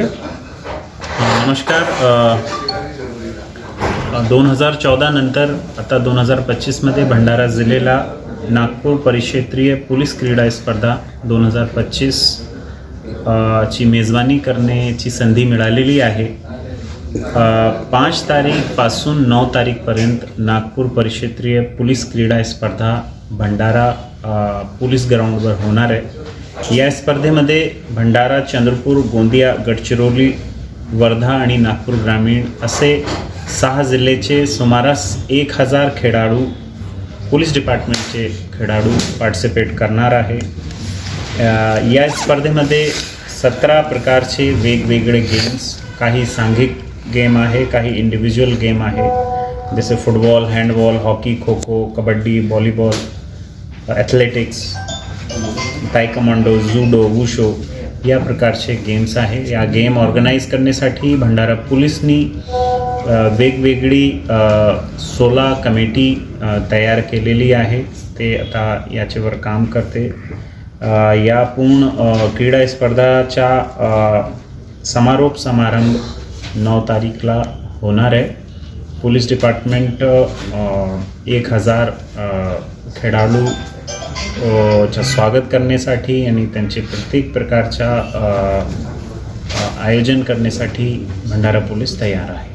नमस्कार. 2014 नंतर आता 2025मध्ये भंडारा जिल्ह्याला नागपूर परिक्षेत्रीय पोलीस क्रीडा स्पर्धा 2025 ची मेजबानी करण्याची संधी मिळालेली आहे. 5 तारीखपासून 9 तारीखपर्यंत नागपूर परिक्षेत्रीय पोलीस क्रीडा स्पर्धा भंडारा पोलीस ग्राउंडवर होणार आहे. या स्पर्धेमध्ये भंडारा, चंद्रपूर, गोंदिया, गडचिरोली, वर्धा आणि नागपूर ग्रामीण असे 6 जिल्ह्याचे सुमारास 1000 खेळाडू, पोलीस डिपार्टमेंटचे खेळाडू पार्टिसिपेट करणार आहे. या स्पर्धेमध्ये 17 प्रकारचे वेगवेगळे गेम्स, काही सांघिक गेम आहे, काही इंडिव्हिज्युअल गेम आहे, जसे football, handball, hockey, kho kho, kabaddi, volleyball, athletics, taekwondo, जुडो, वुशो या प्रकारचे गेम्स आहे. या गेम ऑर्गनाईज करण्यासाठी भंडारा पोलिसनी वेगवेगळी 16 कमिटी तयार केलेली आहे. ते आता याच्यावर काम करते. या पूर्ण क्रीडा स्पर्धाचा समारोप समारंभ 9 तारीखला होणार आहे. पोलीस डिपार्टमेंट 1000 खेळाडू च्या स्वागत करण्यासाठी आणि त्यांचे प्रत्येक प्रकारच्या आयोजन करण्यासाठी भंडारा पोलीस तयार आहे.